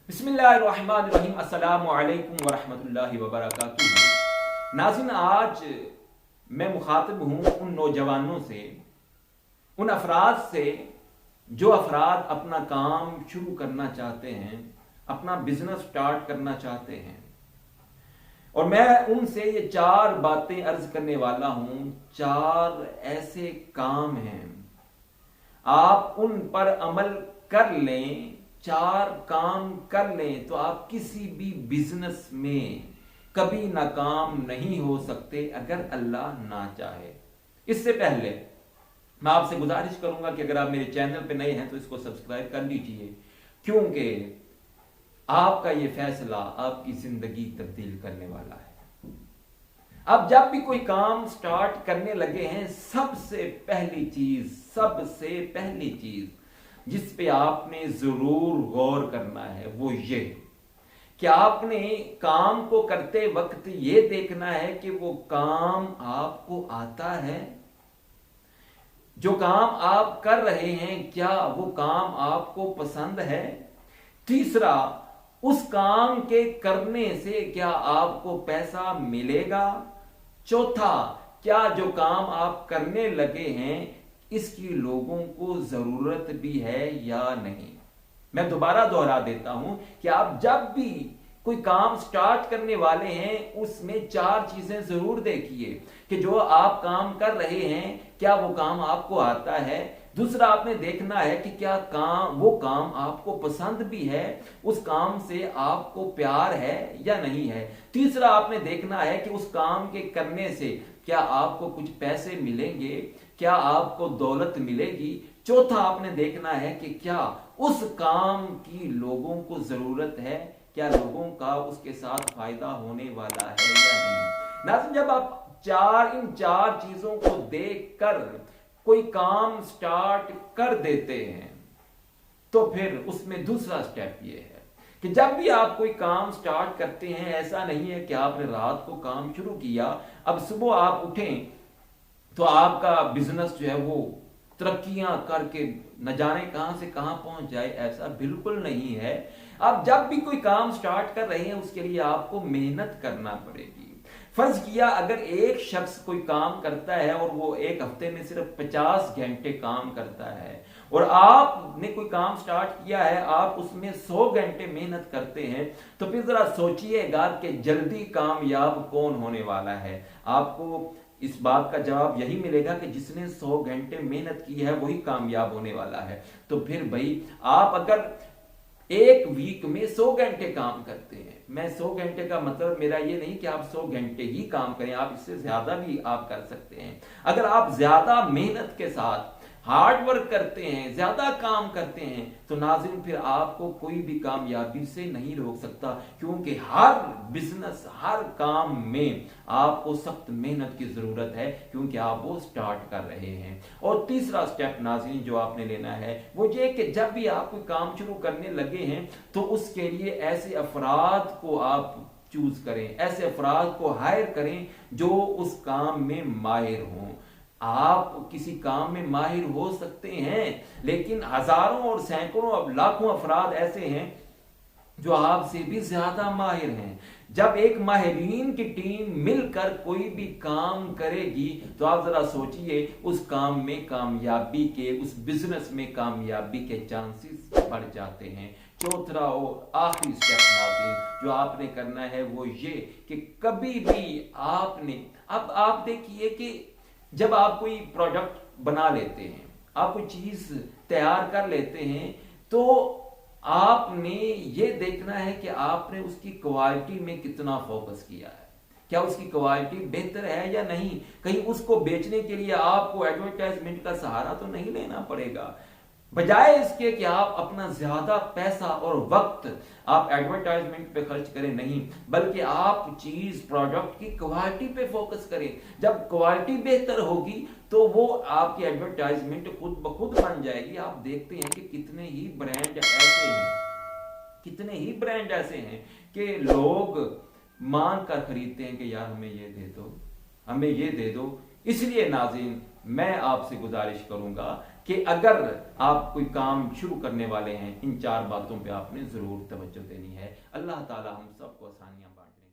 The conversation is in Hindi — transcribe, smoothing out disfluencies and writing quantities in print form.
बिस्मिल्लाहिर्रहमानिर्रहीम। अस्सलामु अलैकुम वरहमतुल्लाहि वबरकातुहू। नाज़रीन, आज मैं मुखातिब हूँ उन नौजवानों से, उन अफराद से जो अफराद अपना काम शुरू करना चाहते हैं, अपना बिजनेस स्टार्ट करना चाहते हैं। और मैं उनसे ये 4 बातें अर्ज करने वाला हूँ। 4 ऐसे काम हैं, आप उन पर अमल कर लें, 4 काम कर लें तो आप किसी भी बिजनेस में कभी नाकाम नहीं हो सकते अगर अल्लाह ना चाहे। इससे पहले मैं आपसे गुजारिश करूंगा कि अगर आप मेरे चैनल पे नए हैं तो इसको सब्सक्राइब कर लीजिए, क्योंकि आपका ये फैसला आपकी जिंदगी तब्दील करने वाला है। अब जब भी कोई काम स्टार्ट करने लगे हैं, सबसे पहली चीज जिस पे आपने जरूर गौर करना है वो ये कि आपने काम को करते वक्त ये देखना है कि वो काम आपको आता है। जो काम आप कर रहे हैं, क्या वो काम आपको पसंद है? तीसरा, उस काम के करने से क्या आपको पैसा मिलेगा? चौथा, क्या जो काम आप करने लगे हैं इसकी लोगों को जरूरत भी है या नहीं? मैं दोबारा दोहरा देता हूं कि आप जब भी कोई काम स्टार्ट करने वाले हैं उसमें 4 चीजें जरूर देखिए कि जो आप काम कर रहे हैं क्या वो काम आपको आता है। दूसरा, आपने देखना है कि क्या वो काम आपको पसंद भी है, उस काम से आपको प्यार है या नहीं है। तीसरा, आपने देखना है कि उस काम के करने से क्या आपको कुछ पैसे मिलेंगे, क्या आपको दौलत मिलेगी। चौथा, आपने देखना है कि क्या उस काम की लोगों को जरूरत है, क्या लोगों का उसके साथ फायदा होने वाला है या नहीं। नाज़रीन, जब आप इन चार चीजों को देखकर कोई काम स्टार्ट कर देते हैं तो फिर उसमें दूसरा स्टेप ये है कि जब भी आप कोई काम स्टार्ट करते हैं, ऐसा नहीं है कि आपने रात को काम शुरू किया, अब सुबह आप उठें तो आपका बिजनेस जो है वो तरक्कियां करके न जाने कहां से कहां पहुंच जाए, ऐसा बिल्कुल नहीं है। आप जब भी कोई काम स्टार्ट कर रहे हैं उसके लिए आपको मेहनत करना पड़ेगी। फर्ज किया अगर एक शख्स कोई काम करता है और वो एक हफ्ते में सिर्फ 50 घंटे काम करता है और आपने कोई काम स्टार्ट किया है, आप उसमें 100 घंटे मेहनत करते हैं, तो फिर जरा सोचिएगा कि जल्दी कामयाब कौन होने वाला है। आपको इस बात का जवाब यही मिलेगा कि जिसने 100 घंटे मेहनत की है वही कामयाब होने वाला है। तो फिर भाई, आप अगर एक वीक में 100 घंटे काम करते हैं, मैं 100 घंटे का मतलब मेरा ये नहीं कि आप 100 घंटे ही काम करें, आप इससे ज्यादा भी आप कर सकते हैं। अगर आप ज्यादा मेहनत के साथ हार्ड वर्क करते हैं, ज्यादा काम करते हैं, तो नाज़रीन फिर आपको कोई भी कामयाबी से नहीं रोक सकता, क्योंकि हर बिजनेस, हर काम में आपको सख्त मेहनत की जरूरत है, क्योंकि आप वो स्टार्ट कर रहे हैं। और तीसरा स्टेप नाज़रीन जो आपने लेना है वो ये कि जब भी आप कोई काम शुरू करने लगे हैं तो उसके लिए ऐसे अफराद को आप चूज करें, ऐसे अफराद को हायर करें जो उस काम में माहिर हों। आप किसी काम में माहिर हो सकते हैं, लेकिन हजारों और सैकड़ों अब लाखों अफराद ऐसे हैं जो आपसे भी ज्यादा माहिर हैं। जब एक माहिरीन की टीम मिलकर कोई भी काम करेगी तो आप जरा सोचिए उस काम में कामयाबी के, उस बिजनेस में कामयाबी के चांसेस बढ़ जाते हैं। चौथा और आखिरी स्टेप नाज़रीन जो आपने करना है वो ये कि कभी भी आपने, अब आप देखिए कि जब आप कोई प्रोडक्ट बना लेते हैं, आप कोई चीज तैयार कर लेते हैं, तो आपने ये देखना है कि आपने उसकी क्वालिटी में कितना फोकस किया है, क्या उसकी क्वालिटी बेहतर है या नहीं। कहीं उसको बेचने के लिए आपको एडवर्टाइजमेंट का सहारा तो नहीं लेना पड़ेगा। बजाय इसके कि आप अपना ज्यादा पैसा और वक्त आप एडवर्टाइजमेंट पे खर्च करें, नहीं, बल्कि आप चीज, प्रोडक्ट की क्वालिटी पे फोकस करें। जब क्वालिटी बेहतर होगी तो वो आपकी एडवर्टाइजमेंट खुद ब खुद बन जाएगी। आप देखते हैं कि कितने ही ब्रांड ऐसे हैं कि लोग मांग कर खरीदते हैं कि यार हमें ये दे दो, हमें ये दे दो। इसलिए नाज़रीन मैं आपसे गुजारिश करूंगा कि अगर आप कोई काम शुरू करने वाले हैं, इन 4 बातों पे आपने जरूर तवज्जो देनी है। अल्लाह ताला हम सबको आसानियां बांटे।